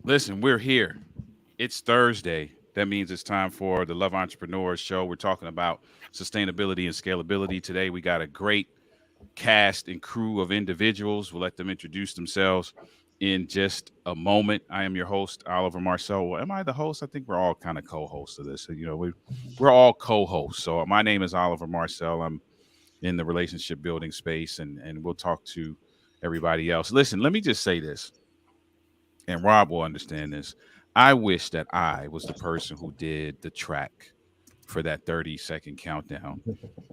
Listen, we're here. It's Thursday. That means it's time for the Love Entrepreneurs Show. We're talking about sustainability and scalability. Today, we got a great cast and crew of individuals. We'll let them introduce themselves in just a moment. I am your host, Oliver Marcel. Well, am I the host? I think we're all kind of co-hosts of this. So, we're all co-hosts. So my name is Oliver Marcel. I'm in the relationship building space, and we'll talk to everybody else. Listen, let me just say this, and Rob will understand this. I wish that I was the person who did the track for that 30-second countdown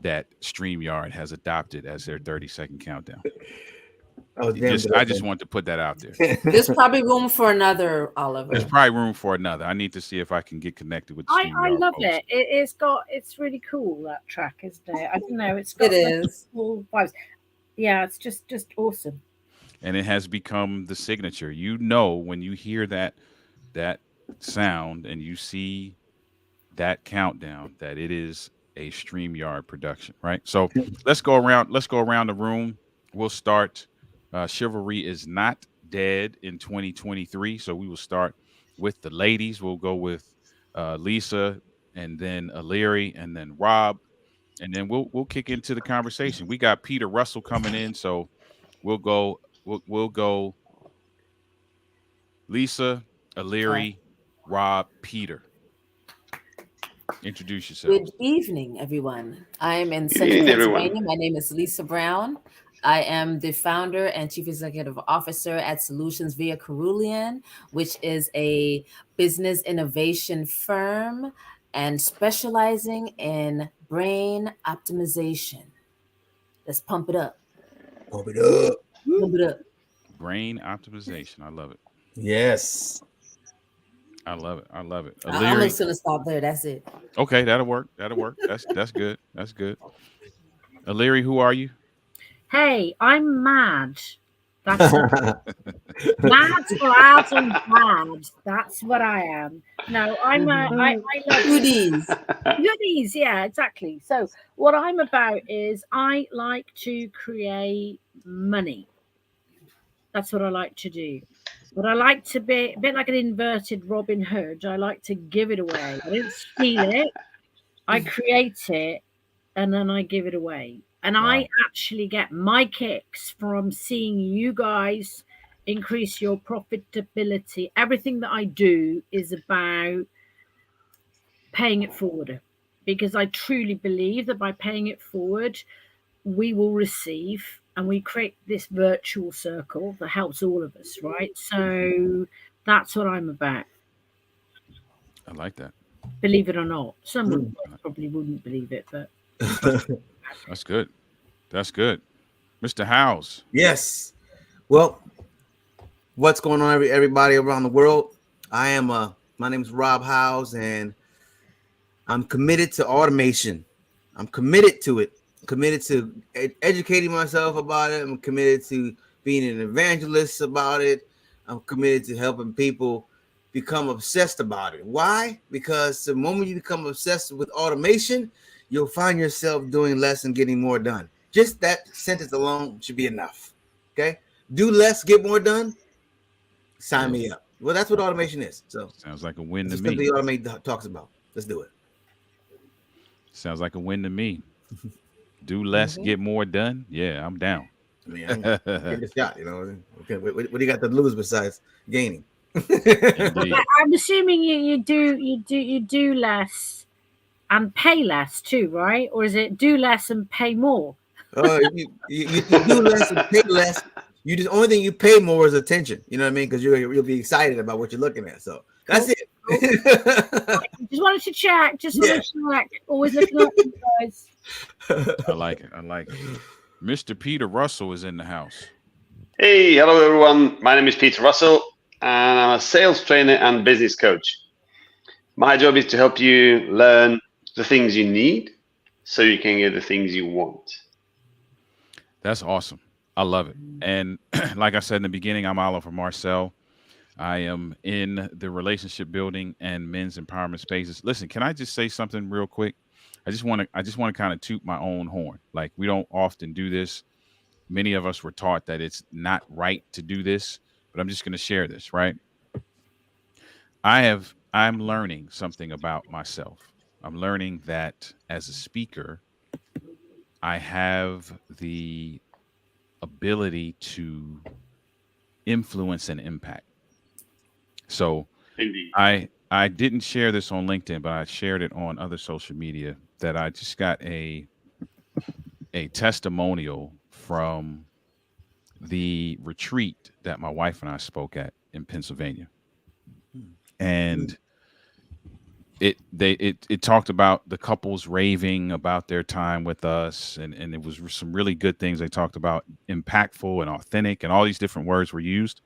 that StreamYard has adopted as their 30-second countdown. Oh, damn Just good. I just want to put that out there. There's probably room for another, There's Oliver. probably room for another. I need to see if I can get connected with the I StreamYard love folks. It's really cool, that track, isn't it? I don't know, it's got It is. cool vibes. Yeah, it's just awesome. And it has become the signature. You know, when you hear that sound and you see that countdown, that it is a StreamYard production, right? So let's go around the room. We'll start. Chivalry is not dead in 2023, so we will start with the ladies. We'll go with Lisa, and then Eleri, and then Rob, and then we'll kick into the conversation. We got Peter Russell coming in, so we'll go Lisa, Eleri, Rob, Peter. Introduce yourself. Good evening, everyone. I am in Good Central evening, everyone. Pennsylvania. My name is Lisa Brown. I am the founder and chief executive officer at Solutions via Carulian, which is a business innovation firm and specializing in brain optimization. Let's pump it up. Pump it up. Pump it up. Brain optimization. I love it. Yes. I love it. I'm Eleri. just gonna stop there. That's it. Okay, that'll work. That's good. That's good. Eleri, who are you? Hey, I'm mad. That's mad, loud, and bad. That's what I am. No, I love Goodies. goodies. Yeah, exactly. So what I'm about is I like to create money. That's what I like to do. But I like to be a bit like an inverted Robin Hood. I like to give it away. I don't steal it. I create it and then I give it away. And Wow. I actually get my kicks from seeing you guys increase your profitability. Everything that I do is about paying it forward, because I truly believe that by paying it forward, we will receive, and we create this virtual circle that helps all of us, right? So that's what I'm about. I like that. Believe it or not. Some probably wouldn't believe it, but That's good. That's good. Mr. Howze. Yes. Well, what's going on, everybody around the world? I am my name is Rob Howze, and I'm committed to automation. I'm committed to it. Committed to educating myself about it. I'm committed to being an evangelist about it. I'm committed to helping people become obsessed about it. Why? Because the moment you become obsessed with automation, you'll find yourself doing less and getting more done. Just that sentence alone should be enough. Okay? Do less, get more done. Sign me up. Well, that's what automation is. So Sounds like a win to it's me. simply automate talks about. Let's do it. Sounds like a win to me. Do less, get more done. Yeah, I'm down. I mean, I'm give it a shot, you know. Okay, what do you got to lose besides gaining? Indeed. I'm assuming you do less and pay less too, right? Or is it do less and pay more? You do less and pay less. You just only thing you pay more is attention. You know what I mean? Because you'll be excited about what you're looking at. So that's it. Just wanted to check. Just wanted to check. Always looking up for you guys. I like it. Mr. Peter Russell is in the house. Hey, hello everyone. My name is Peter Russell, and I'm a sales trainer and business coach. My job is to help you learn the things you need so you can get the things you want. That's awesome. I love it. And like I said in the beginning, I'm Oliver Marcel. I am in the relationship building and men's empowerment spaces. Listen, can I just say something real quick? I just want to kind of toot my own horn. Like, we don't often do this. Many of us were taught that it's not right to do this, but I'm just going to share this, right? I'm learning something about myself. I'm learning that as a speaker, I have the ability to influence and impact. So Indeed. I didn't share this on LinkedIn, but I shared it on other social media that I just got a testimonial from the retreat that my wife and I spoke at in Pennsylvania. And it talked about the couples raving about their time with us, and it was some really good things they talked about, impactful and authentic, and all these different words were used.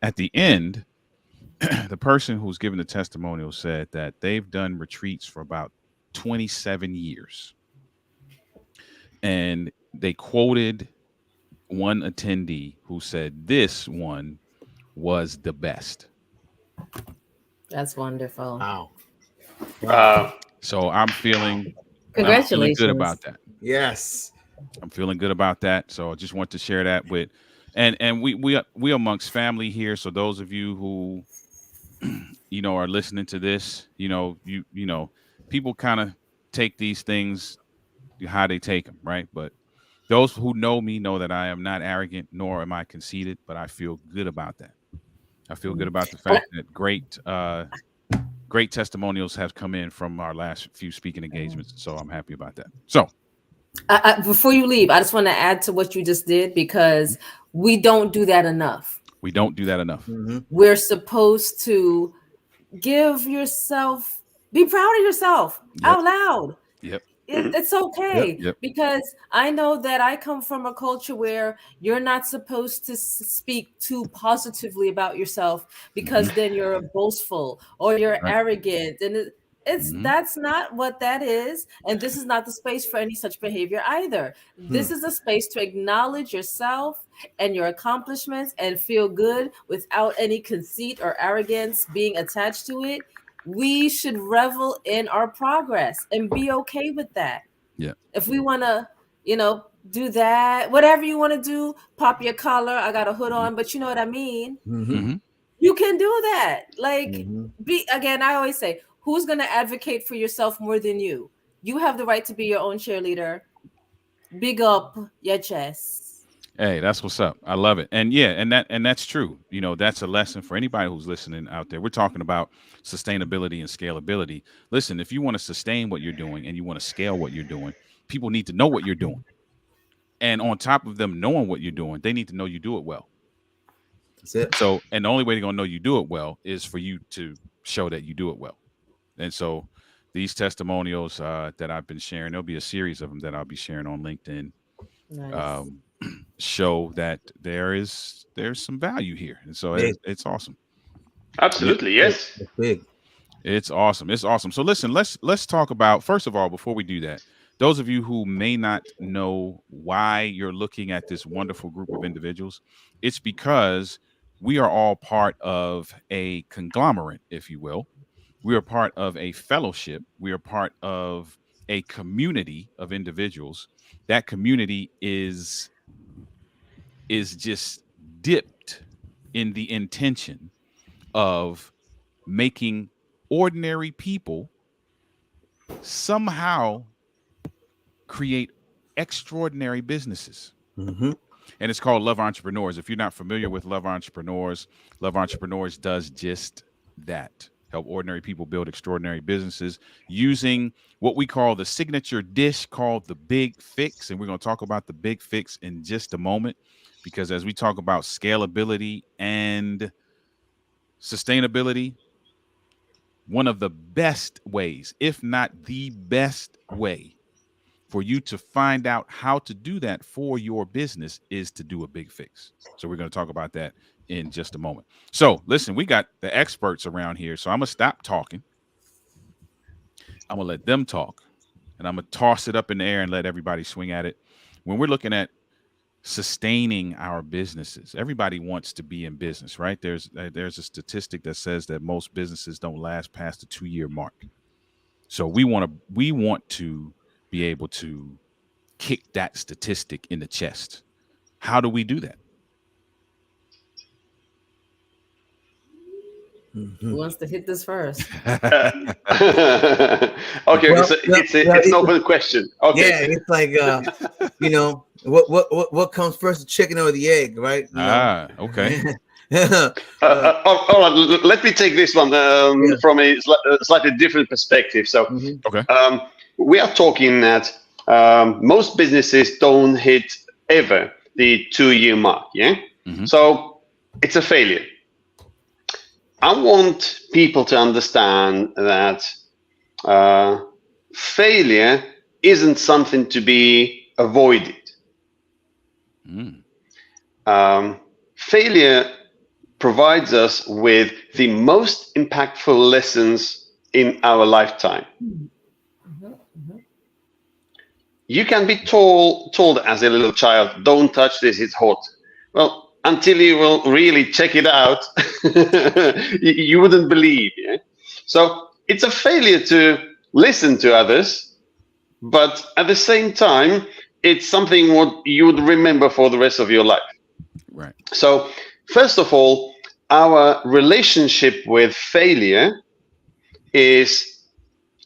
At the end, the person who's giving the testimonial said that they've done retreats for about 27 years, and they quoted one attendee who said this one was the best. That's wonderful. Wow. So I'm feeling good Congratulations. about that. Yes. I'm feeling good about that. So I just want to share that with, and we amongst family here. So those of you who are listening to this, people kind of take these things how they take them, right? But those who know me know that I am not arrogant, nor am I conceited, but I feel good about that. I feel good about the fact that great testimonials have come in from our last few speaking engagements. So I'm happy about that. So before you leave, I just want to add to what you just did, because we don't do that enough. we don't do that enough. Mm-hmm. We're supposed to give yourself, be proud of yourself out loud. Yep. It's okay. Yep. Because I know that I come from a culture where you're not supposed to speak too positively about yourself, because then you're boastful or you're Right. arrogant, and that's not what that is. And this is not the space for any such behavior either. This is a space to acknowledge yourself and your accomplishments and feel good without any conceit or arrogance being attached to it. We should revel in our progress and be okay with that. Yeah. If we want to, do that, whatever you want to do, pop your collar. I got a hood on, but you know what I mean? Mm-hmm. You can do that. Like, Mm-hmm. again, I always say, who's going to advocate for yourself more than you? You have the right to be your own cheerleader. Big up your chest. Hey, that's what's up. I love it. And yeah, and that's true. That's a lesson for anybody who's listening out there. We're talking about sustainability and scalability. Listen, if you want to sustain what you're doing and you want to scale what you're doing, people need to know what you're doing. And on top of them knowing what you're doing, they need to know you do it well. That's it. So, and the only way they're going to know you do it well is for you to show that you do it well. And so these testimonials that I've been sharing, there'll be a series of them that I'll be sharing on LinkedIn. Nice. Show that there's some value here, and so it's awesome. Absolutely, yes. It's big. It's awesome. It's awesome. So listen, let's talk about, first of all, before we do that, those of you who may not know why you're looking at this wonderful group of individuals, it's because we are all part of a conglomerate, if you will. We are part of a fellowship. We are part of a community of individuals. That community is just dipped in the intention of making ordinary people somehow create extraordinary businesses. Mm-hmm. And it's called Love Entrepreneurs. If you're not familiar with Love Entrepreneurs does just that. Help ordinary people build extraordinary businesses using what we call the signature dish called the Big Fix. And we're going to talk about the Big Fix in just a moment, because as we talk about scalability and sustainability, one of the best ways, if not the best way, for you to find out how to do that for your business is to do a big fix. So we're going to talk about that in just a moment. So listen, we got the experts around here. So I'm going to stop talking. I'm going to let them talk, and I'm going to toss it up in the air and let everybody swing at it. When we're looking at sustaining our businesses, everybody wants to be in business, right? There's a statistic that says that most businesses don't last past the 2-year mark. So we want to be able to kick that statistic in the chest. How do we do that? Who wants to hit this first? Okay, Well, so well, it's well, it's an open question. Okay. Yeah, it's like you know, what comes first, the chicken or the egg, right? You know. Okay. All right, let me take this one Yeah. from a slightly different perspective. So, Mhm. Okay. we are talking that most businesses don't hit ever the 2-year mark. Yeah. Mhm. So it's a failure. I want people to understand that failure isn't something to be avoided. Mm. Failure provides us with the most impactful lessons in our lifetime. You can be told as a little child, don't touch this, it's hot. Well, until you will really check it out, you wouldn't believe. Yeah? So it's a failure to listen to others, but at the same time, it's something what you would remember for the rest of your life. Right. So, first of all, our relationship with failure is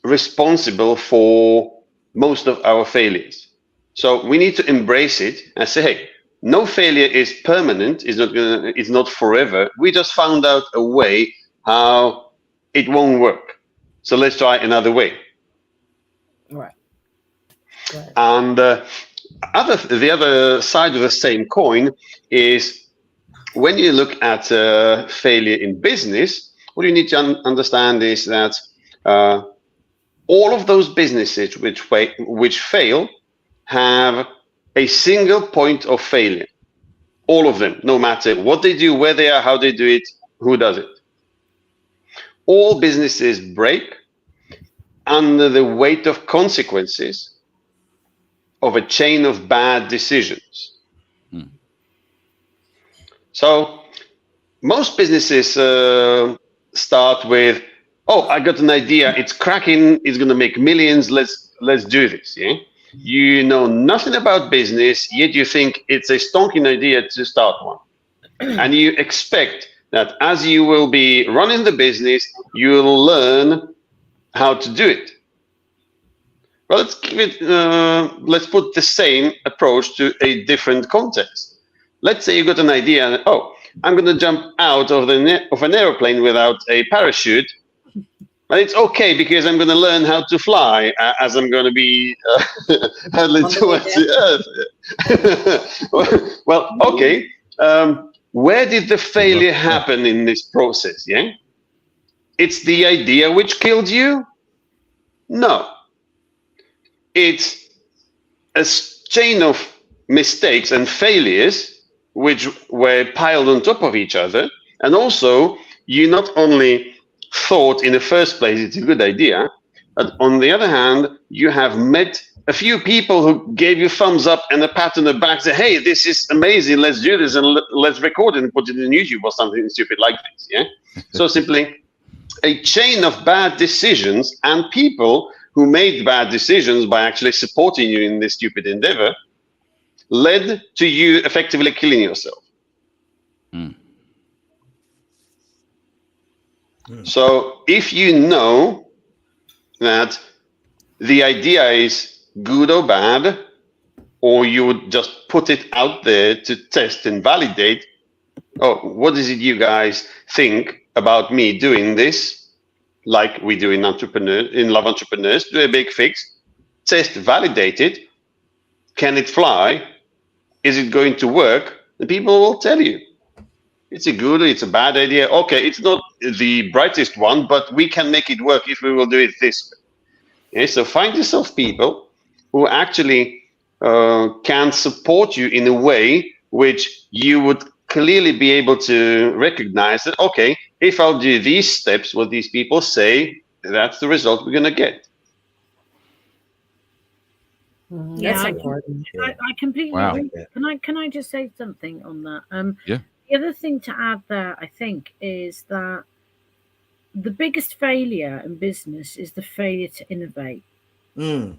responsible for most of our failures. So we need to embrace it and say, hey, no failure is permanent, it's not forever. We just found out a way how it won't work. So let's try another way. Right. Right. And the other side of the same coin is when you look at failure in business, what you need to understand is that all of those businesses which fail have a single point of failure. All of them, no matter what they do, where they are, how they do it, who does it. All businesses break under the weight of consequences of a chain of bad decisions. So most businesses start with, oh, I got an idea, it's cracking, it's going to make millions, let's do this. Yeah, you know nothing about business, yet you think it's a stonking idea to start one. And you expect that as you will be running the business, you'll learn how to do it. Well, let's put the same approach to a different context. Let's say you got an idea, and, oh, I'm going to jump out of an airplane without a parachute. But it's okay because I'm going to learn how to fly as I'm going to be heading towards the Earth. Well, okay. Where did the failure happen in this process? Yeah, it's the idea which killed you? No. It's a chain of mistakes and failures which were piled on top of each other. And also, you not only thought in the first place it's a good idea, but on the other hand, you have met a few people who gave you thumbs up and a pat on the back, say, hey, this is amazing, let's do this, and let's record it and put it in YouTube or something stupid like this. Yeah. So simply a chain of bad decisions and people who made bad decisions by actually supporting you in this stupid endeavor led to you effectively killing yourself. So if you know that the idea is good or bad, or you would just put it out there to test and validate, oh, what is it you guys think about me doing this? Like we do in Love Entrepreneurs, do a big fix, test, validate it. Can it fly? Is it going to work? The people will tell you. It's a good, it's a bad idea. Okay, it's not the brightest one, but we can make it work if we will do it this way. Okay, so find yourself people who actually can support you in a way which you would clearly be able to recognize that, okay, if I'll do these steps, what these people say, that's the result we're going to get. That's important. I completely agree. Can I just say something on that? Yeah. The other thing to add there, I think, is that the biggest failure in business is the failure to innovate. Yeah.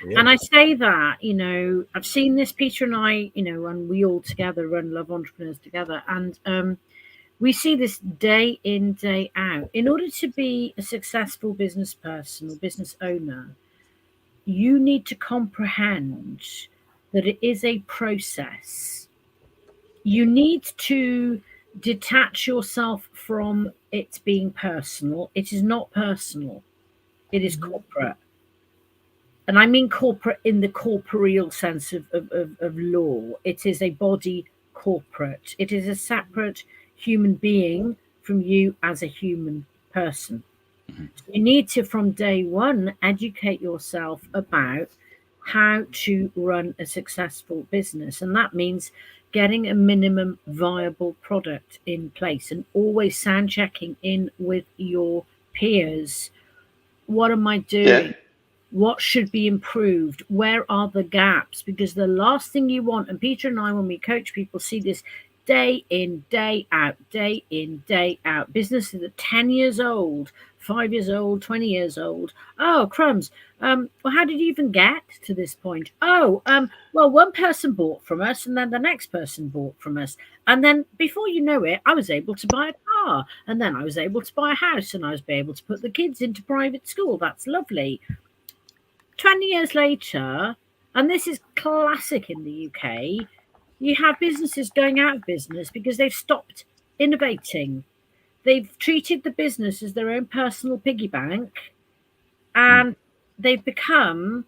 And I say that, I've seen this, Peter and I, and we all together run Love Entrepreneurs together. And We see this day in, day out. In order to be a successful business person or business owner, you need to comprehend that it is a process. You need to detach yourself from it being personal. It is not personal, it is corporate. And I mean corporate in the corporeal sense of law. It is a body corporate, it is a separate human being from you as a human person. You need to, from day one, educate yourself about how to run a successful business. And that means getting a minimum viable product in place and always sound checking in with your peers. What am I doing? Yeah. What should be improved? Where are the gaps? Because the last thing you want, and Peter and I, when we coach people, see this day in, day out, day in, day out. Businesses that are 10 years old, 5 years old, 20 years old. Oh, crumbs. Well, how did you even get to this point? Oh, well, one person bought from us, and then the next person bought from us. And then before you know it, I was able to buy a car, and then I was able to buy a house, and I was able to put the kids into private school. That's lovely. 20 years later, and this is classic in the UK, you have businesses going out of business because they've stopped innovating. They've treated the business as their own personal piggy bank, and they've become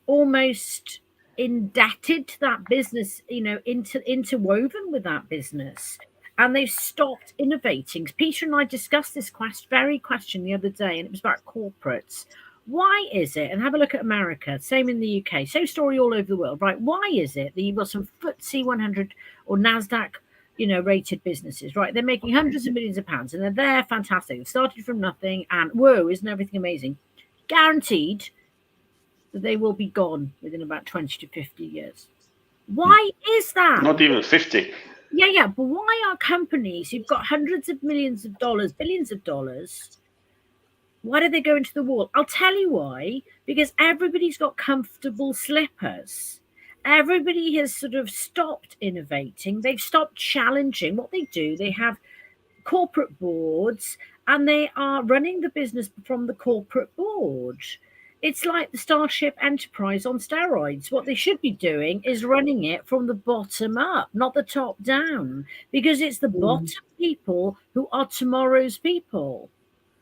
almost indebted to that business, interwoven with that business. And they've stopped innovating. Peter and I discussed this very question the other day, and it was about corporates. Why is it, and have a look at America, same in the UK, same story all over the world, right? Why is it that you've got some FTSE 100 or NASDAQ, rated businesses, right? They're making hundreds of millions of pounds, and they're fantastic. They've started from nothing, and whoa, isn't everything amazing? Guaranteed that they will be gone within about 20 to 50 years. Why is that? Not even 50. Yeah, but why are companies who've got hundreds of millions of dollars, billions of dollars, why do they go into the wall? I'll tell you why. Because everybody's got comfortable slippers. Everybody has sort of stopped innovating. They've stopped challenging what they do. They have corporate boards, and they are running the business from the corporate board. It's like the Starship Enterprise on steroids. What they should be doing is running it from the bottom up, not the top down, because it's the bottom people who are tomorrow's people.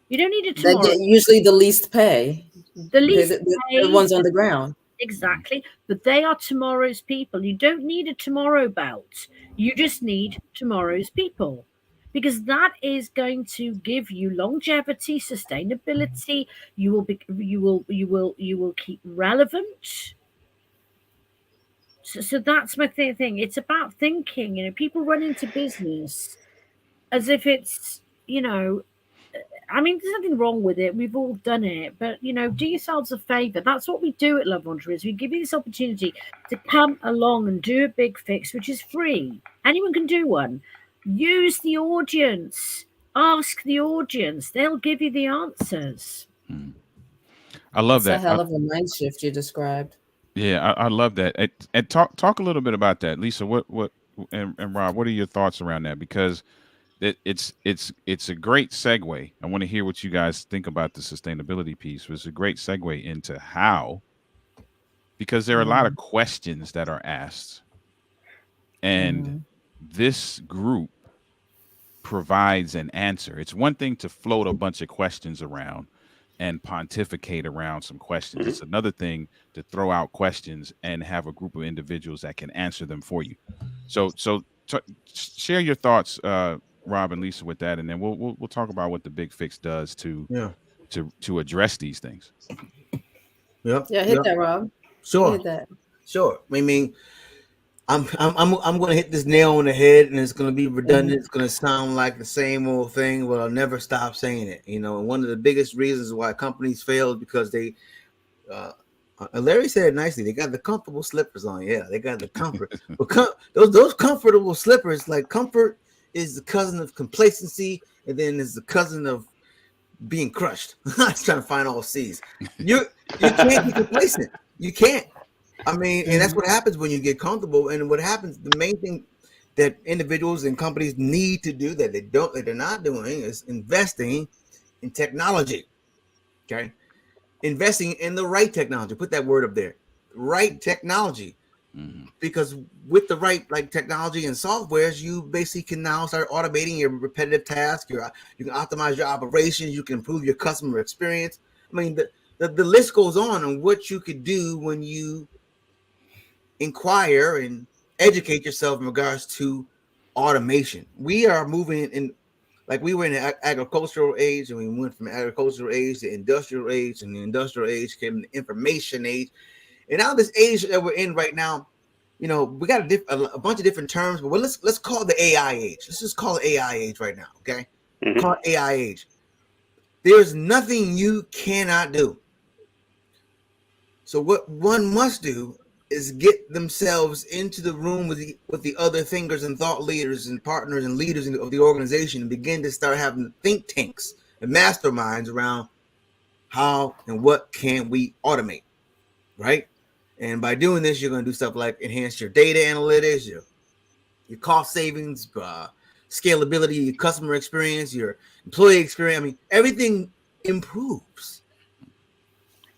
You don't need a They tomorrow. get usually the least pay. The least the ones on the ground. Exactly. But they are tomorrow's people. You don't need a tomorrow belt. You just need tomorrow's people. Because that is going to give you longevity, sustainability. You will keep relevant. So that's my thing. It's about thinking. People run into business as if it's, there's nothing wrong with it. We've all done it. But, do yourselves a favor. That's what we do at Love Entrepreneurs. We give you this opportunity to come along and do a big fix, which is free. Anyone can do one. Use the audience. Ask the audience. They'll give you the answers. I love that. It's a hell of a mind shift you described. Yeah, I love that. And talk a little bit about that, Lisa. What and Rob, what are your thoughts around that? Because it's a great segue. I want to hear what you guys think about the sustainability piece. It's a great segue into how, because there are a lot of questions that are asked, and this group provides an answer. It's one thing to float a bunch of questions around and pontificate around some questions. It's another thing to throw out questions and have a group of individuals that can answer them for you. So share your thoughts, Rob and Lisa, with that, and then we'll talk about what the Big Fix does to address these things. Yeah, hit that, Rob. Sure. Hit that. Sure. I mean, I'm going to hit this nail on the head, and it's going to be redundant. It's going to sound like the same old thing, but I'll never stop saying it. And one of the biggest reasons why companies fail is because they, Larry said it nicely, they got the comfortable slippers on. Yeah, they got the comfort. But those comfortable slippers, like comfort is the cousin of complacency, and then is the cousin of being crushed. I was trying to find all C's. You can't be complacent. You can't. I mean, and that's what happens when you get comfortable. And what happens, the main thing that individuals and companies need to do that they're not doing is investing in technology. Okay, investing in the right technology. Put that word up there, right technology. Because with the right technology and softwares, you basically can now start automating your repetitive tasks. You can optimize your operations. You can improve your customer experience. I mean, the list goes on what you could do when you inquire and educate yourself in regards to automation. We are moving in, like we were in the agricultural age, and we went from agricultural age to industrial age, and the industrial age came the information age. And now this age that we're in right now, we got a bunch of different terms, but let's call it the AI age. Let's just call it AI age right now, okay? Call it AI age. There's nothing you cannot do. So what one must do is get themselves into the room with the other thinkers and thought leaders and partners and leaders of the organization and begin to start having think tanks and masterminds around how and what can we automate, right? And by doing this, you're going to do stuff like enhance your data analytics, your cost savings, scalability, your customer experience, your employee experience. I mean, everything improves.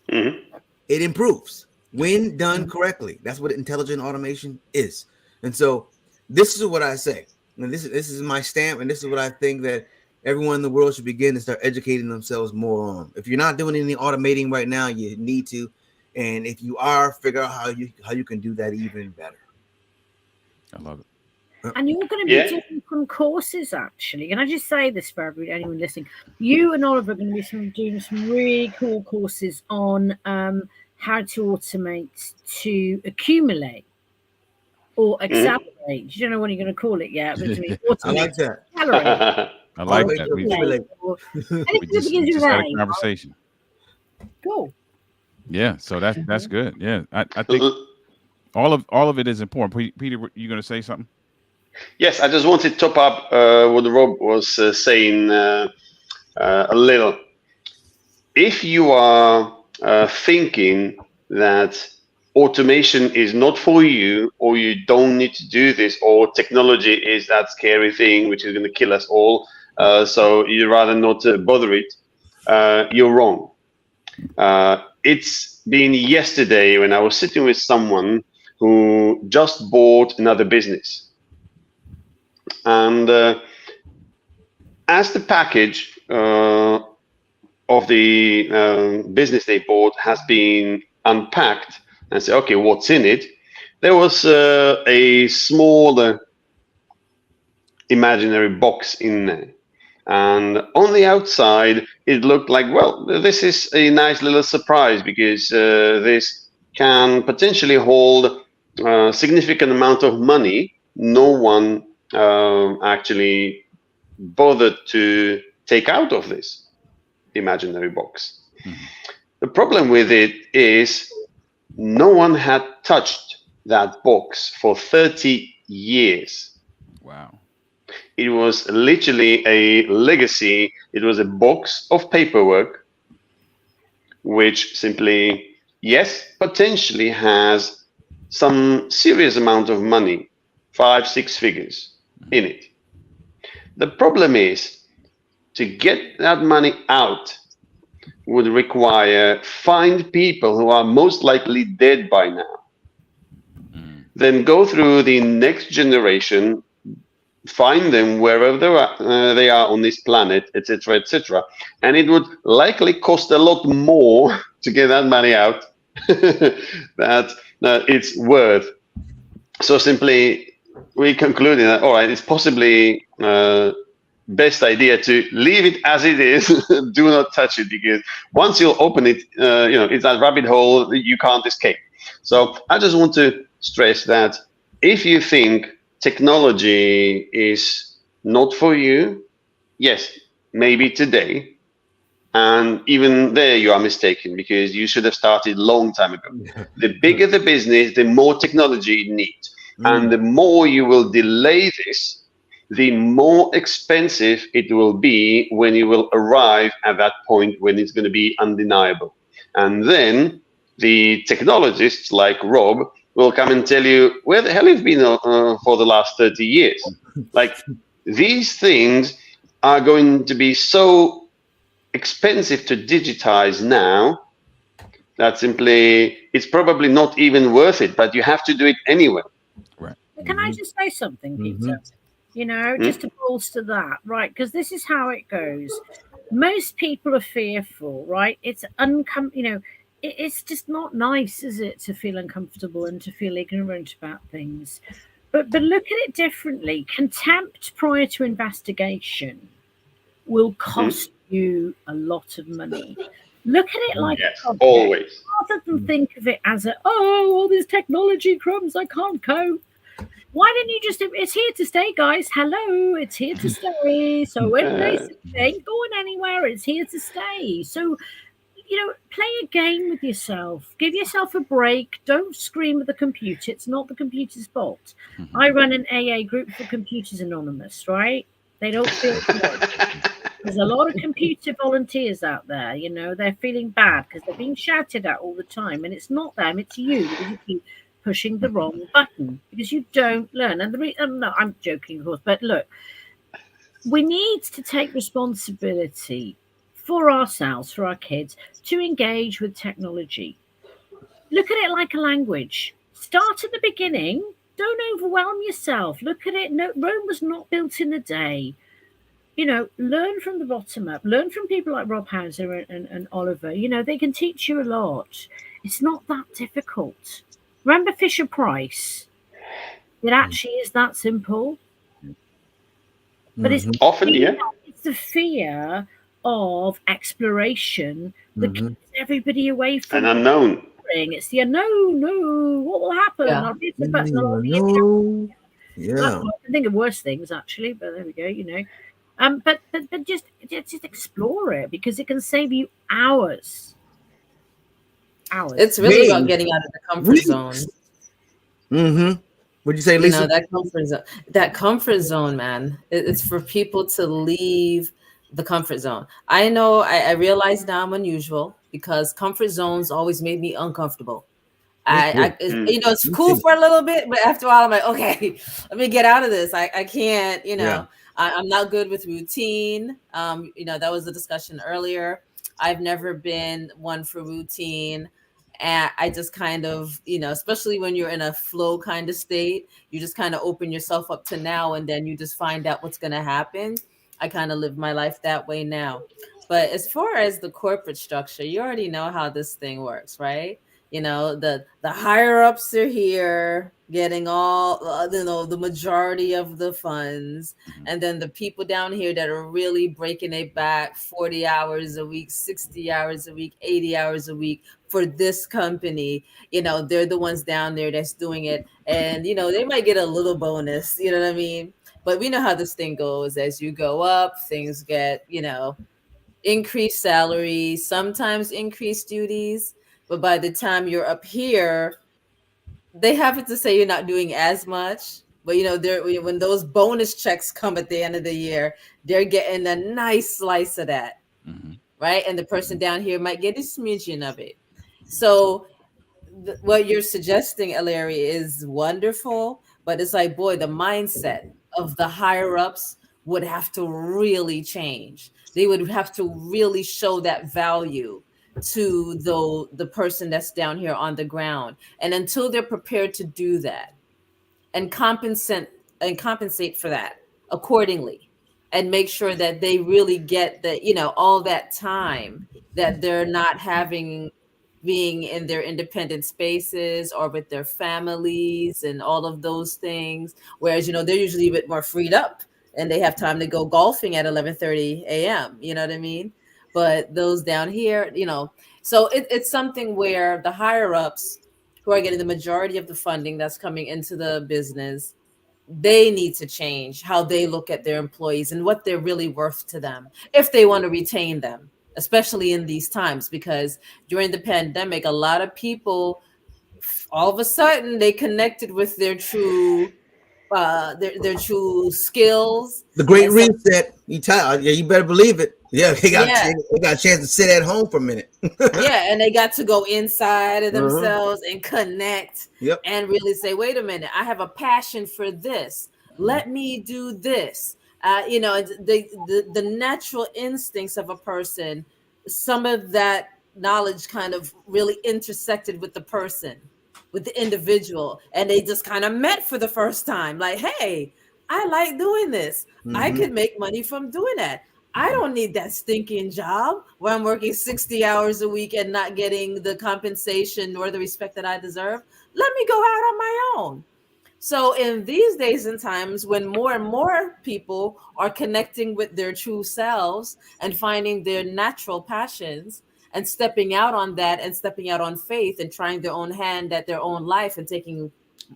It improves when done correctly. That's what intelligent automation is. And so this is what I say. And this is my stamp, and this is what I think that everyone in the world should begin to start educating themselves more on. If you're not doing any automating right now, you need to. And if you are, figure out how you can do that even better. I love it. And you're going to be doing some courses, actually. Can I just say this for anyone listening? You and Oliver are going to be doing some really cool courses on how to automate to accumulate or accelerate. You don't know what you're going to call it yet. But I like that. Accelerate. I like that. We just had a conversation. Cool. Yeah, so that's good. Yeah, I think all of it is important. Peter, you going to say something? Yes, I just wanted to top up what Rob was saying a little. If you are thinking that automation is not for you, or you don't need to do this, or technology is that scary thing which is going to kill us all, so you'd rather not bother it, you're wrong. It's been yesterday when I was sitting with someone who just bought another business. And as the package of the business they bought has been unpacked and say, okay, what's in it? There was a small imaginary box in there. And on the outside, it looked like, well, this is a nice little surprise because this can potentially hold a significant amount of money. No one actually bothered to take out of this imaginary box. The problem with it is no one had touched that box for 30 years. Wow. It was literally a legacy. It was a box of paperwork, which simply, yes, potentially has some serious amount of money, 5-6 figures in it. The problem is to get that money out would require find people who are most likely dead by now, then go through the next generation, find them wherever they are on this planet, etc., etc., and it would likely cost a lot more to get that money out that it's worth. So simply, we concluded that all right, it's possibly best idea to leave it as it is. Do not touch it, because once you open it, it's a rabbit hole that you can't escape. So I just want to stress that if you think technology is not for you, yes, maybe today, and even there you are mistaken, because you should have started long time ago. The bigger the business, the more technology it needs, and the more you will delay this, the more expensive it will be when you will arrive at that point when it's going to be undeniable. And then the technologists like Rob will come and tell you where the hell you've been for the last 30 years. Like, these things are going to be so expensive to digitize now that simply it's probably not even worth it, but you have to do it anyway. Right. Can I just say something, Peter? You know, Hmm? just to bolster that, right? Because this is how it goes. Most people are fearful, right? It's it's just not nice, is it, to feel uncomfortable and to feel ignorant about things. But look at it differently. Contempt prior to investigation will cost you a lot of money. Look at it like Yes, a project, always. rather than think of it as all this technology crumbs, I can't cope. Why don't you just, it's here to stay, guys. Hello, it's here to stay. So embrace it. It ain't going anywhere. It's here to stay. So, play a game with yourself. Give yourself a break. Don't scream at the computer. It's not the computer's fault. I run an AA group for Computers Anonymous, right? They don't feel good. There's a lot of computer volunteers out there, they're feeling bad because they're being shouted at all the time. And it's not them, it's you, because you keep pushing the wrong button because you don't learn. And no, I'm joking, of course, but look, we need to take responsibility for ourselves, for our kids, to engage with technology. Look at it like a language. Start at the beginning. Don't overwhelm yourself. Look at it. No, Rome was not built in a day. Learn from the bottom up. Learn from people like Rob Howze and Oliver. They can teach you a lot. It's not that difficult. Remember Fisher Price? It actually is that simple. But it's often, it's the fear of exploration that keeps everybody away from an unknown. It's the unknown. No, what will happen? Yeah. I'll hit the button. I'll be Yeah. I can think of worse things actually, but there we go. But just explore it because it can save you hours. It's really about getting out of the comfort zone. What'd you say, Lisa? That comfort zone, man. It's for people to leave the comfort zone. I know. I realize now I'm unusual because comfort zones always made me uncomfortable. It's cool for a little bit, but after a while, I'm like, okay, let me get out of this. I can't. I'm not good with routine. That was the discussion earlier. I've never been one for routine. And I just kind of, especially when you're in a flow kind of state, you just kind of open yourself up to now and then you just find out what's going to happen. I kind of live my life that way now. But as far as the corporate structure, you already know how this thing works, right? The higher ups are here getting all, the majority of the funds. And then the people down here that are really breaking it back 40 hours a week, 60 hours a week, 80 hours a week for this company, they're the ones down there that's doing it. And, they might get a little bonus, you know what I mean? But we know how this thing goes. As you go up, things get, increased salary, sometimes increased duties. But by the time you're up here, they happen to say you're not doing as much. But, when those bonus checks come at the end of the year, they're getting a nice slice of that, right? And the person down here might get a smidgen of it. So what you're suggesting, Eleri, is wonderful. But it's like, boy, the mindset of the higher ups would have to really change. They would have to really show that value to the person that's down here on the ground. And until they're prepared to do that and compensate for that accordingly and make sure that they really get all that time that they're not being in their independent spaces or with their families and all of those things. Whereas, they're usually a bit more freed up and they have time to go golfing at 11:30 a.m. You know what I mean? But those down here, so it's something where the higher ups who are getting the majority of the funding that's coming into the business, they need to change how they look at their employees and what they're really worth to them if they want to retain them, especially in these times, because during the pandemic, a lot of people, all of a sudden, they connected with their true their true skills. The Great Reset. You better believe it. Yeah, they got Yeah. they got a chance to sit at home for a minute. Yeah, and they got to go inside of Uh-huh. themselves and connect Yep. and really say, wait a minute, I have a passion for this. Let me do this. You know, the natural instincts of a person, some of that knowledge kind of really intersected with the person, with the individual, and they just kind of met for the first time. Like, hey, I like doing this. I Mhm. could make money from doing that. I don't need that stinking job where I'm working 60 hours a week and not getting the compensation nor the respect that I deserve. Let me go out on my own. So, in these days and times, when more and more people are connecting with their true selves and finding their natural passions and stepping out on that and stepping out on faith and trying their own hand at their own life and taking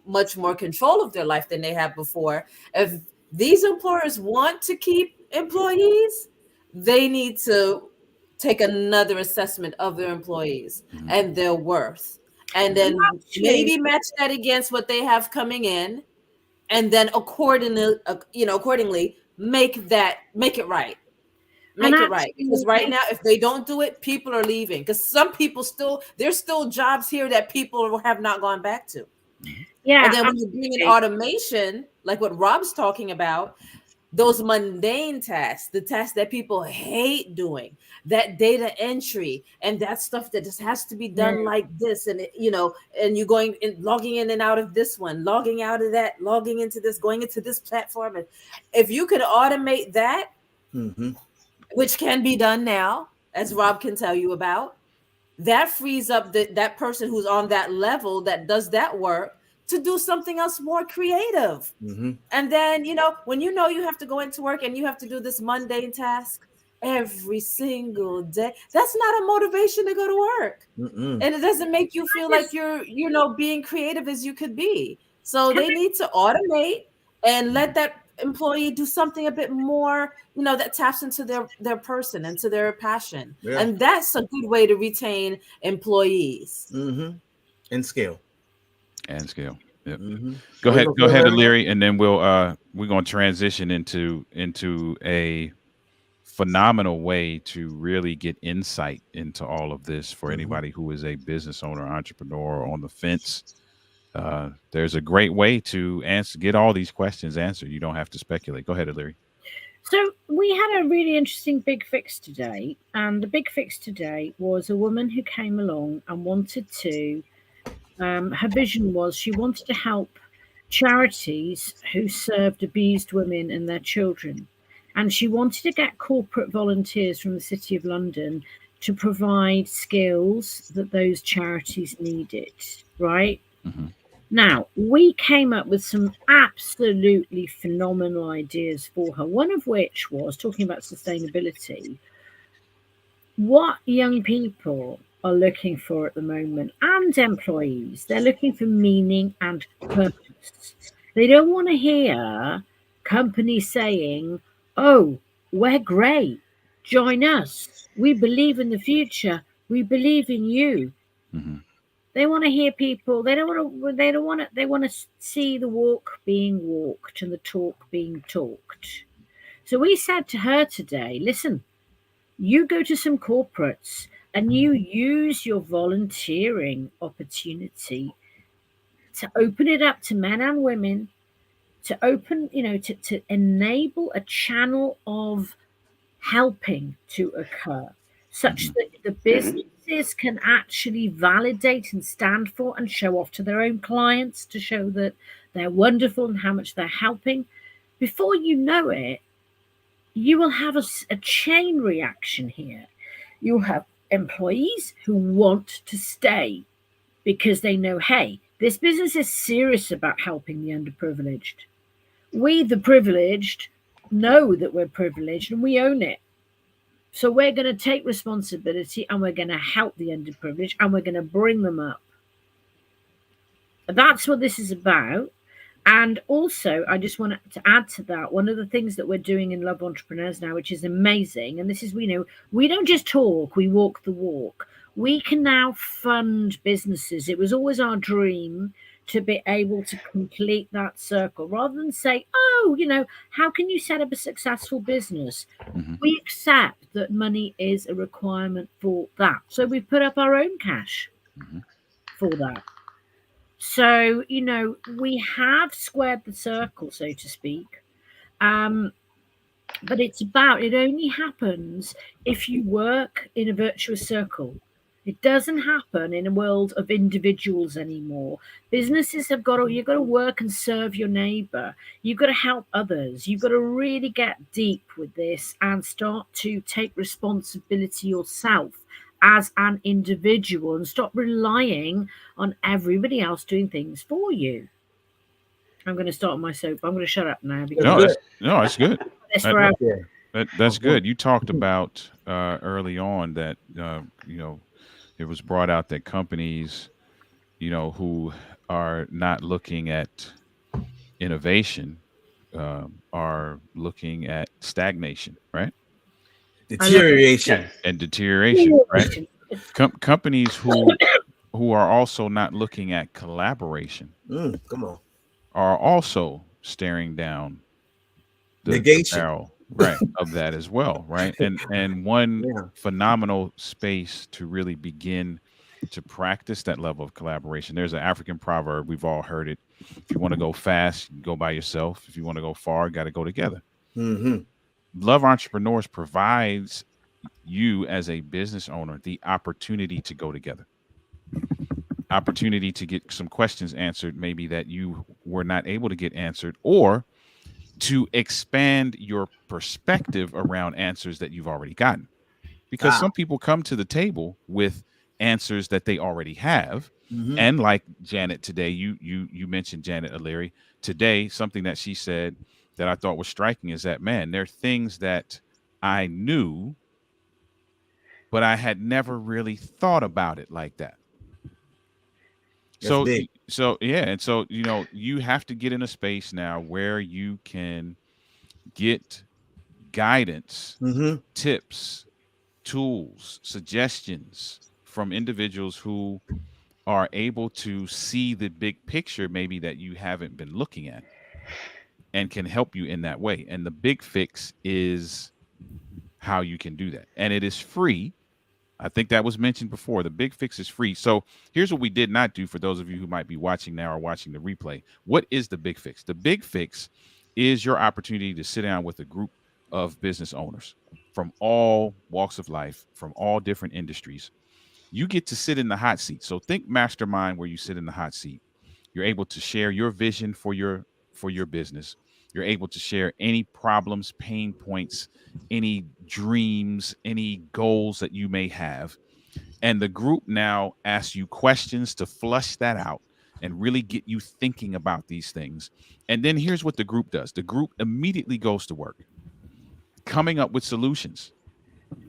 much more control of their life than they have before, if these employers want to keep employees, they need to take another assessment of their employees and their worth, and then Actually, maybe match that against what they have coming in, and then accordingly make it right. and Make it right, because right actually, now, if they don't do it, people are leaving. Because some people there's still jobs here that people have not gone back to. yeah, And then when you bring in absolutely. automation, like what Rob's talking about, those mundane tasks, the tasks that people hate doing, that data entry and that stuff that just has to be done like this, and and you're going and logging in and out of this one, logging out of that, logging into this, going into this platform, and if you could automate that, Mhm. which can be done now, as Rob can tell you about, that frees up that person who's on that level that does that work to do something else more creative. Mhm. And then, when you have to go into work and you have to do this mundane task every single day, that's not a motivation to go to work. Mm-mm. And it doesn't make you feel like you're, being creative as you could be. So Can they need to automate and let that employee do something a bit more, that taps into their person and to their passion. Yeah. And that's a good way to retain employees. Mhm. And scale. And scale. Yep. Mhm. Go What ahead, you go gonna say, ahead, Larry? Eleri, and then we're gonna transition into a phenomenal way to really get insight into all of this for anybody who is a business owner, entrepreneur, or on the fence. There's a great way to get all these questions answered. You don't have to speculate. Go ahead, Eleri. So we had a really interesting big fix today, and the big fix today was a woman who came along and wanted to. Her vision was she wanted to help charities who served abused women and their children, and she wanted to get corporate volunteers from the City of London to provide skills that those charities needed. Right. Mm-hmm. Now, we came up with some absolutely phenomenal ideas for her, one of which was talking about sustainability. What young people are looking for at the moment, and employees, they're looking for meaning and purpose. They don't want to hear companies saying, oh, we're great, join us, we believe in the future, we believe in you. Mm-hmm. They want to hear people. They don't want to. They don't want to. They want to see the walk being walked and the talk being talked. So we said to her today, listen, you go to some corporates and you use your volunteering opportunity to open it up to men and women, to open, to enable a channel of helping to occur, such that the businesses can actually validate and stand for and show off to their own clients to show that they're wonderful and how much they're helping. Before you know it, you will have a chain reaction here. You'll have employees who want to stay because they know, hey, this business is serious about helping the underprivileged. We, the privileged, know that we're privileged and we own it. So we're going to take responsibility and we're going to help the underprivileged and we're going to bring them up. That's what this is about. And also, I just want to add to that, one of the things that we're doing in Love Entrepreneurs now, which is amazing, and this is, we don't just talk, we walk the walk. We can now fund businesses. It was always our dream to be able to complete that circle, rather than say, oh, how can you set up a successful business? We accept that money is a requirement for that. So we put up our own cash for that. So, we have squared the circle, so to speak. But it only happens if you work in a virtuous circle. It doesn't happen in a world of individuals anymore. Businesses you've got to work and serve your neighbor. You've got to help others. You've got to really get deep with this and start to take responsibility yourself as an individual and stop relying on everybody else doing things for you. I'm going to start my soap. I'm going to shut up now. That's good. That's good. You talked Mm-hmm. about early on that it was brought out that companies, who are not looking at innovation, are looking at stagnation, right? Deterioration. Yes. And deterioration, right? Companies who are also not looking at collaboration Come on. are also staring down the Negation. barrel, right, of that as well, right? And one phenomenal space to really begin to practice that level of collaboration. There's an African proverb, we've all heard it. If you want to go fast, go by yourself. If you want to go far, got to go together. Love Entrepreneurs provides you as a business owner the opportunity to go together. Opportunity to get some questions answered, maybe that you were not able to get answered, or to expand your perspective around answers that you've already gotten. Because some people come to the table with answers that they already have. And like Janet today, you mentioned Janet Eleri today, something that she said that I thought was striking is that, man, there are things that I knew, but I had never really thought about it like that. So you have to get in a space now where you can get guidance, tips, tools, suggestions from individuals who are able to see the big picture maybe that you haven't been looking at and can help you in that way. And the big fix is how you can do that. And it is free. I think that was mentioned before. The big fix is free. So here's what we did not do for those of you who might be watching now or watching the replay. What is the big fix? The big fix is your opportunity to sit down with a group of business owners from all walks of life, from all different industries. You get to sit in the hot seat. So think mastermind where you sit in the hot seat. You're able to share your vision for your business. You're able to share any problems, pain points, any dreams, any goals that you may have. And the group now asks you questions to flush that out and really get you thinking about these things. And then here's what the group does. The group immediately goes to work, coming up with solutions.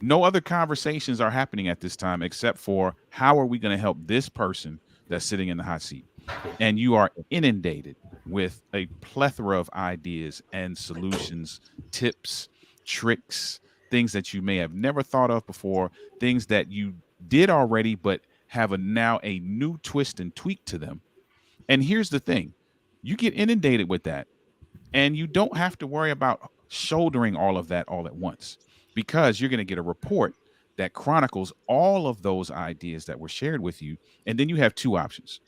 No other conversations are happening at this time except for how are we going to help this person that's sitting in the hot seat? And you are inundated with a plethora of ideas and solutions, tips, tricks, things that you may have never thought of before, things that you did already, but have now a new twist and tweak to them. And here's the thing. You get inundated with that, and you don't have to worry about shouldering all of that all at once, because you're going to get a report that chronicles all of those ideas that were shared with you. And then you have two options.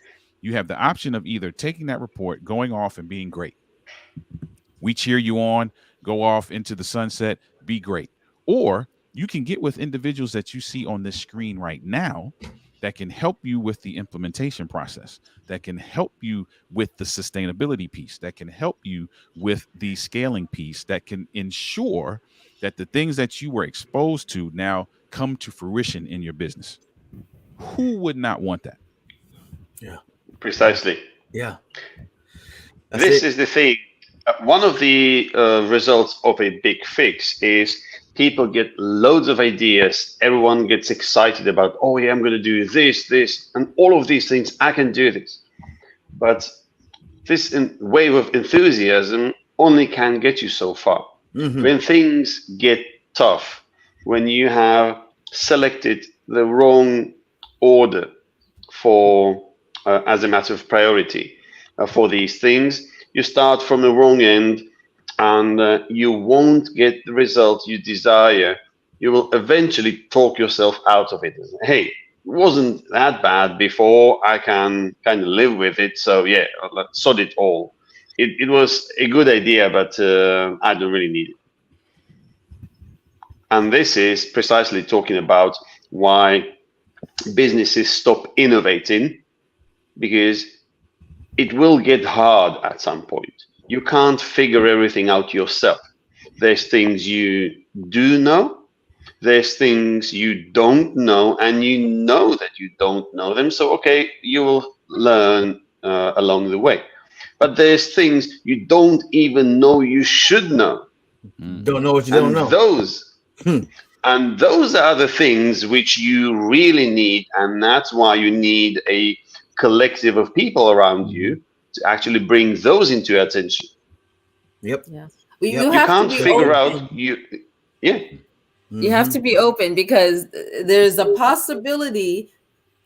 You have the option of either taking that report, going off and being great. We cheer you on, go off into the sunset, be great. Or you can get with individuals that you see on this screen right now that can help you with the implementation process, that can help you with the sustainability piece, that can help you with the scaling piece, that can ensure that the things that you were exposed to now come to fruition in your business. Who would not want that? Yeah. Precisely. Yeah. This is the thing. One of the results of a big fix is people get loads of ideas. Everyone gets excited about, oh yeah, I'm going to do this, and all of these things. I can do this. But this wave of enthusiasm only can get you so far. When things get tough, when you have selected the wrong order for as a matter of priority, for these things, you start from the wrong end, and you won't get the result you desire. You will eventually talk yourself out of it. Hey, it wasn't that bad before. I can kind of live with it. So yeah, let's sod it all. It was a good idea, but I don't really need it. And this is precisely talking about why businesses stop innovating, because it will get hard at some point. You can't figure everything out yourself. There's things you do know, there's things you don't know, and you know that you don't know them. So, okay, you will learn along the way. But there's things you don't even know you should know. Don't know what you don't know. And those are the things which you really need, and that's why you need a collective of people around you to actually bring those into attention. Yep. Yeah. You can't figure out You have to be open, because there's a possibility,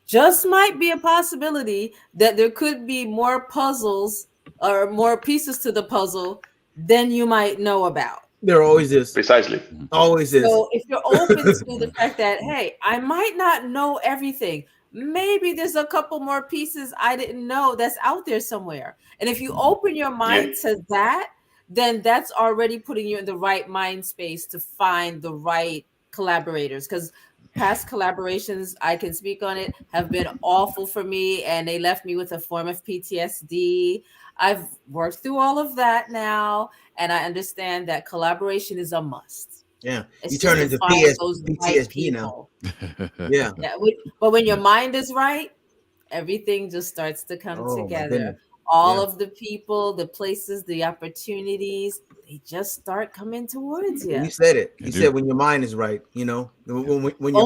just might be a possibility, that there could be more puzzles or more pieces to the puzzle than you might know about. There always is. Precisely. Always is. So if you're open to the fact that, hey, I might not know everything, maybe there's a couple more pieces I didn't know that's out there somewhere. And if you open your mind to that, then that's already putting you in the right mind space to find the right collaborators. Because past collaborations, I can speak on it, have been awful for me, and they left me with a form of PTSD. I've worked through all of that now, and I understand that collaboration is a must. Yeah, it's you turn into PTSD now. Yeah. But when your mind is right, everything just starts to come together. All of the people, the places, the opportunities, they just start coming towards you. You said it. You said when your mind is right, you know, when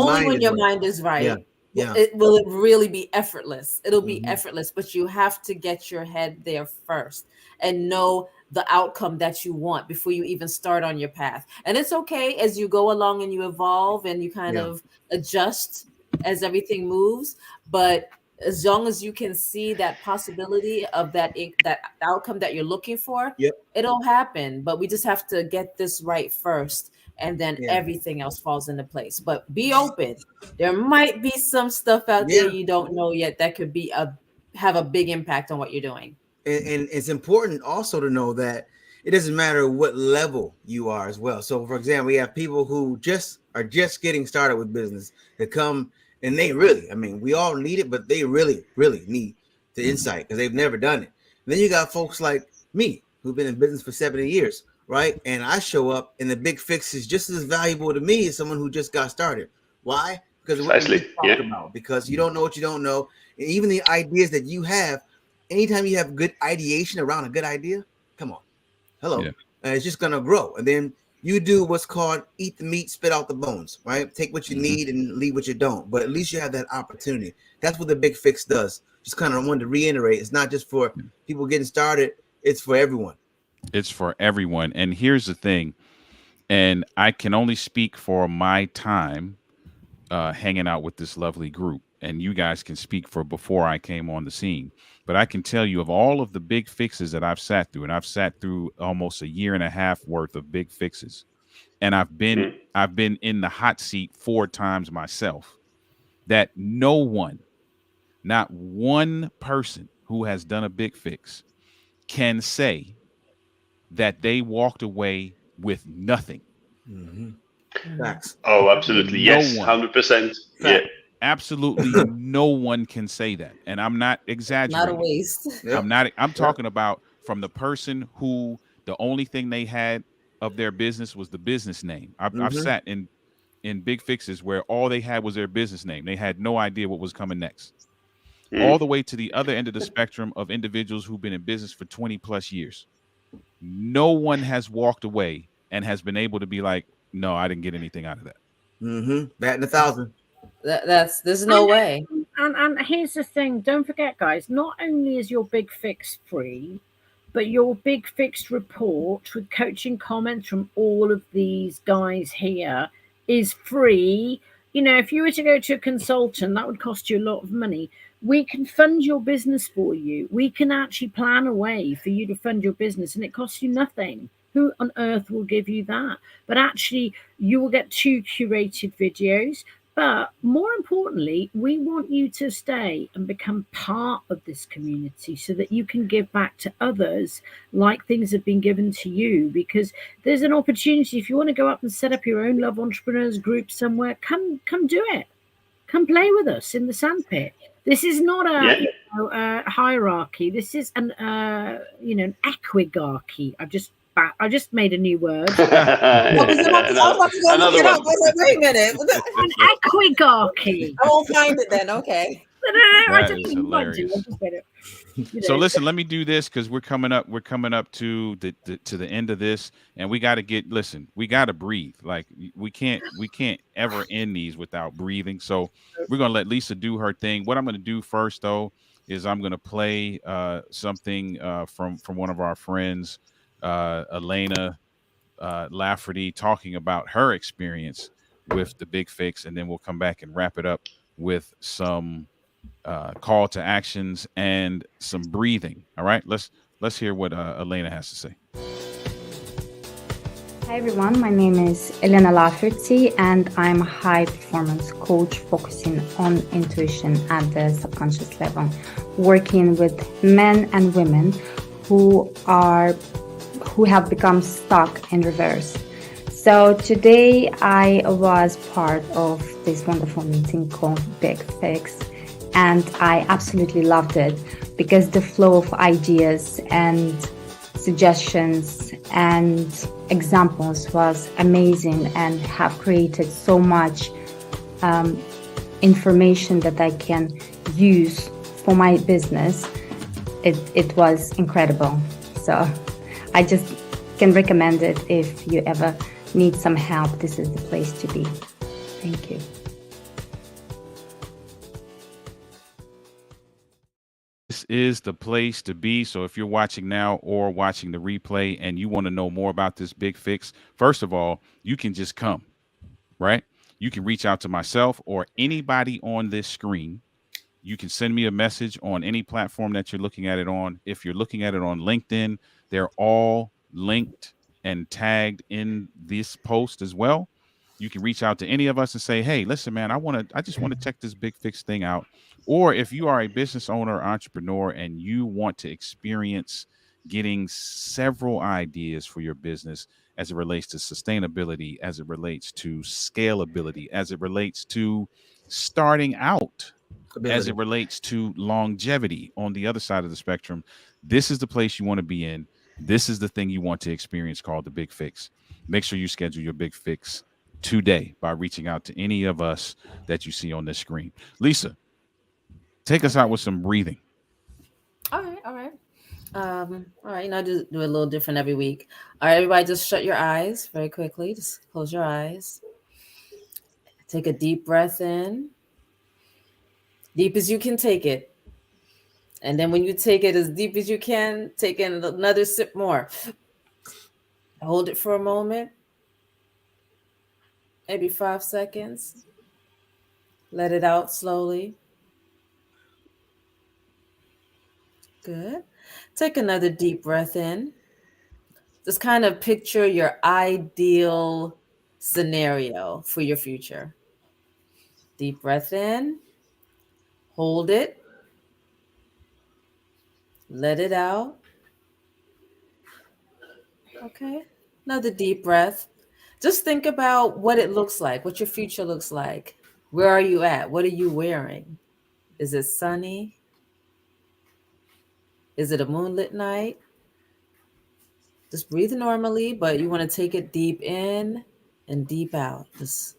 your mind is right. Yeah. It will really be effortless. It'll be effortless, but you have to get your head there first and know the outcome that you want before you even start on your path. And it's okay as you go along and you evolve and you kind of adjust as everything moves. But as long as you can see that possibility of that outcome that you're looking for, it'll happen. But we just have to get this right first, and then everything else falls into place. But be open. There might be some stuff out there you don't know yet that could be have a big impact on what you're doing. And it's important also to know that it doesn't matter what level you are as well. So, for example, we have people who are just getting started with business that come, and they really, I mean, we all need it, but they really, really need the insight because they've never done it. And then you got folks like me who've been in business for 70 years. Right. And I show up and the big fix is just as valuable to me as someone who just got started. Why? Because what we talked about, because you don't know what you don't know. And even the ideas that you have, anytime you have good ideation around a good idea, come on. Hello. Yeah. It's just going to grow. And then you do what's called eat the meat, spit out the bones, right? Take what you need and leave what you don't. But at least you have that opportunity. That's what the big fix does. Just kind of wanted to reiterate. It's not just for people getting started. It's for everyone. It's for everyone. And here's the thing, and I can only speak for my time hanging out with this lovely group, and you guys can speak for before I came on the scene. But I can tell you of all of the big fixes that I've sat through, and I've sat through almost 1.5 years worth of big fixes, and I've been in the hot seat 4 times myself, that no one, not one person who has done a big fix can say that they walked away with nothing. Facts. Oh, absolutely. Yes, 100%. Yeah. Absolutely no one can say that. And I'm not exaggerating. Not a waste. I'm talking about from the person who the only thing they had of their business was the business name. I've sat in big fixes where all they had was their business name. They had no idea what was coming next. All the way to the other end of the spectrum of individuals who've been in business for 20 plus years. No one has walked away and has been able to be like, no, I didn't get anything out of that. Batting 1,000. There's no way. And here's the thing, don't forget, guys, not only is your big fix free, but your big fix report with coaching comments from all of these guys here is free. You know, if you were to go to a consultant, that would cost you a lot of money. We can fund your business for you. We can actually plan a way for you to fund your business, and it costs you nothing. Who on earth will give you that? But actually, you will get 2 curated videos. But more importantly, we want you to stay and become part of this community so that you can give back to others like things have been given to you. Because there's an opportunity, if you want to go up and set up your own Love Entrepreneurs group somewhere, come do it. Come play with us in the sandpit. This is not a, a hierarchy. This is an an equigarchy. I just made a new word. I was about to go look it up. I said, wait a minute. An equigarchy. I won't find it then. Okay. That is hilarious. So listen, let me do this because we're coming up to the end of this, and we got to breathe. Like we can't ever end these without breathing. So we're gonna let Lisa do her thing. What I'm gonna do first though is I'm gonna play something from one of our friends, Elena Lafferty, talking about her experience with the Big Fix, and then we'll come back and wrap it up with some call to actions and some breathing. All right, let's hear what Elena has to say. Hi everyone, my name is Elena Lafferty and I'm a high performance coach focusing on intuition at the subconscious level, working with men and women who have become stuck in reverse. So today I was part of this wonderful meeting called Big Fix, and I absolutely loved it because the flow of ideas and suggestions and examples was amazing and have created so much information that I can use for my business. It was incredible. So I just can recommend it if you ever need some help. This is the place to be. Thank you. This is the place to be. So if you're watching now or watching the replay and you want to know more about this Big Fix, first of all, you can just come, right? You can reach out to myself or anybody on this screen. You can send me a message on any platform that you're looking at it on. If you're looking at it on LinkedIn, they're all linked and tagged in this post as well. You can reach out to any of us and say, hey, listen, man, I just want to check this Big Fix thing out. Or if you are a business owner or entrepreneur and you want to experience getting several ideas for your business as it relates to sustainability, as it relates to scalability, as it relates to starting out, as it relates to longevity on the other side of the spectrum, this is the place you want to be in. This is the thing you want to experience called the Big Fix. Make sure you schedule your Big Fix today by reaching out to any of us that you see on this screen. Lisa, take us out with some breathing. All right. All right, do a little different every week. All right, everybody, just shut your eyes very quickly. Just close your eyes. Take a deep breath in, deep as you can take it. And then when you take it as deep as you can, take in another sip more. Hold it for a moment, maybe 5 seconds. Let it out slowly. Good. Take another deep breath in. Just kind of picture your ideal scenario for your future. Deep breath in. Hold it. Let it out. Okay. Another deep breath. Just think about what it looks like, what your future looks like. Where are you at? What are you wearing? Is it sunny? Is it a moonlit night? Just breathe normally, but you want to take it deep in and deep out. Just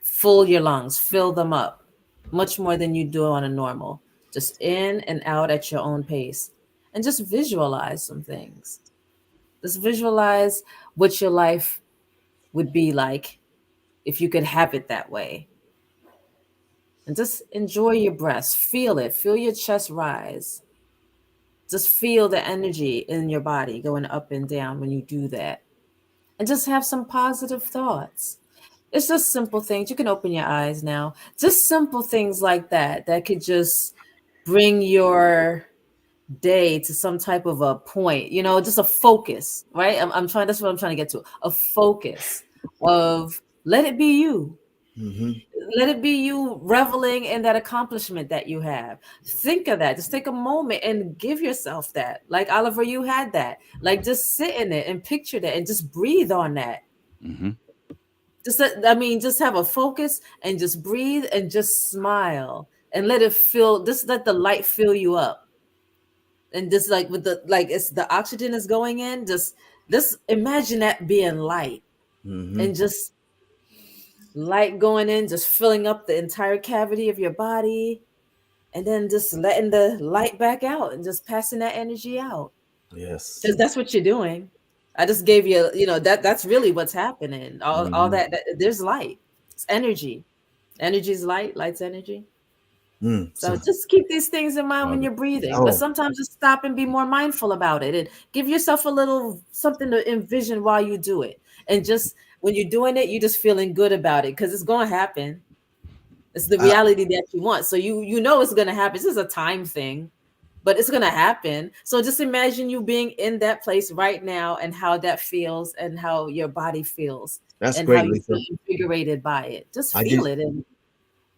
fill your lungs, fill them up, much more than you do on a normal. Just in and out at your own pace. And just visualize some things. Just visualize what your life would be like if you could have it that way. And just enjoy your breath. Feel it. Feel your chest rise. Just feel the energy in your body going up and down when you do that. And just have some positive thoughts. It's just simple things. You can open your eyes now. Just simple things like that could just bring your day to some type of a point, just a focus, right? That's what I'm trying to get to. A focus of let it be you. Mm-hmm. Let it be you reveling in that accomplishment that you have. Think of that. Just take a moment and give yourself that. Like Oliver, you had that. Like just sit in it and picture that and just breathe on that. Mm-hmm. Just have a focus and just breathe and just smile and let the light fill you up. And just like it's the oxygen is going in, just imagine that being light. Mm-hmm. And just light going in, just filling up the entire cavity of your body, and then just letting the light back out and just passing that energy out. Yes. Because that's what you're doing. I just gave you, that's really what's happening. All that there's light. It's energy. Energy's light, light's energy. So just keep these things in mind when you're breathing. But sometimes just stop and be more mindful about it and give yourself a little something to envision while you do it. And just when you're doing it, you're just feeling good about it because it's going to happen. It's the reality that you want. So you know it's going to happen. This is a time thing, but it's going to happen. So just imagine you being in that place right now and how that feels and how your body feels. That's and great, how you Lisa. feel invigorated by it. Just feel it. And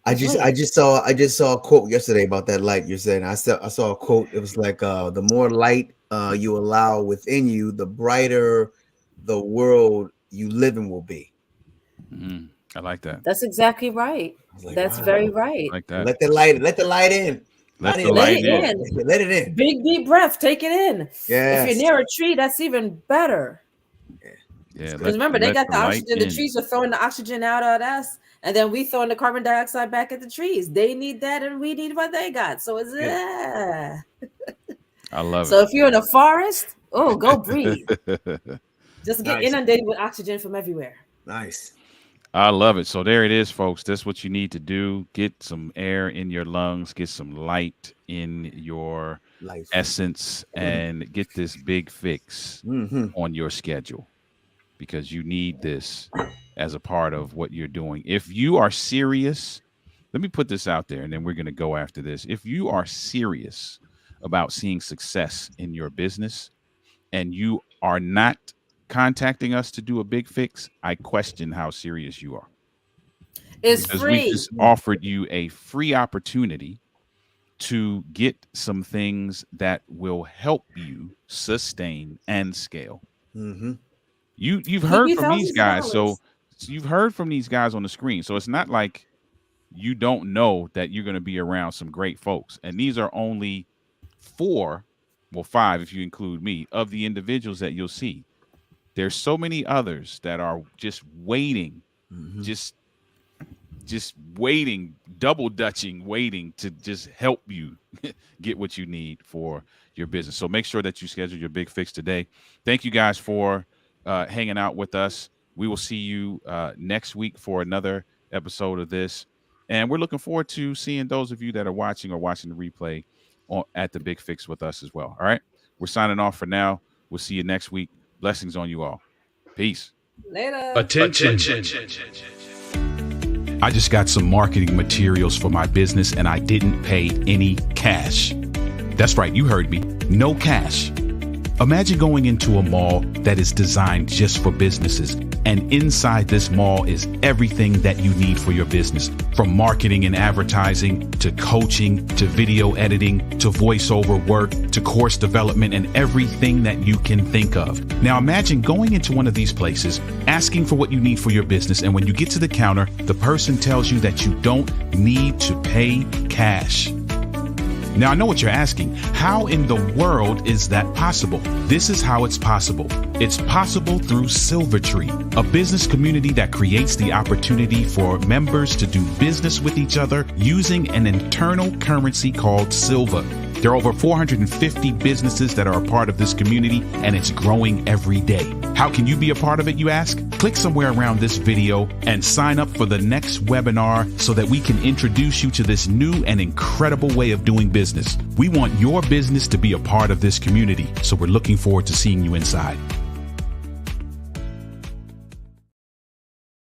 I just saw a quote yesterday about that light you're saying. I saw a quote. It was like the more light you allow within you, the brighter the world you live in will be. Mm-hmm. I like that. That's exactly right. Like, that's wow. very right. I like that. Let the light in. Let the light in. Let it in. Big deep breath. Take it in. Yes. If you're near a tree, that's even better. Yeah. Because remember, they got the oxygen. The trees are throwing the oxygen out at us, and then we throwing the carbon dioxide back at the trees. They need that, and we need what they got. So it's I love it. So if you're in a forest, go breathe. Just get Nice. inundated with oxygen from everywhere. Nice. I love it. So there it is, folks. That's what you need to do. Get some air in your lungs, get some light in your essence, and get this big fix on your schedule, because you need this as a part of what you're doing. If you are serious, let me put this out there, and then we're going to go after this. If you are serious about seeing success in your business and you are not contacting us to do a big fix, I question how serious you are. It's because free. We just offered you a free opportunity to get some things that will help you sustain and scale. Mm-hmm. You've heard from these guys, so you've heard from these guys on the screen. So it's not like you don't know that you're going to be around some great folks. And these are only 5 if you include me, of the individuals that you'll see. There's so many others that are just waiting, just waiting, double dutching, waiting to just help you get what you need for your business. So make sure that you schedule your big fix today. Thank you guys for hanging out with us. We will see you next week for another episode of this. And we're looking forward to seeing those of you that are watching the replay at the Big Fix with us as well. All right. We're signing off for now. We'll see you next week. Blessings on you all. Peace. Later. Attention. I just got some marketing materials for my business and I didn't pay any cash. That's right. You heard me. No cash. Imagine going into a mall that is designed just for businesses. And inside this mall is everything that you need for your business, from marketing and advertising to coaching to video editing to voiceover work to course development and everything that you can think of. Now imagine going into one of these places, asking for what you need for your business. And when you get to the counter, the person tells you that you don't need to pay cash. Now, I know what you're asking. How in the world is that possible? This is how it's possible. It's possible through Silvertree, a business community that creates the opportunity for members to do business with each other using an internal currency called Silver. There are over 450 businesses that are a part of this community, and it's growing every day. How can you be a part of it, you ask? Click somewhere around this video and sign up for the next webinar so that we can introduce you to this new and incredible way of doing business. We want your business to be a part of this community, so we're looking forward to seeing you inside.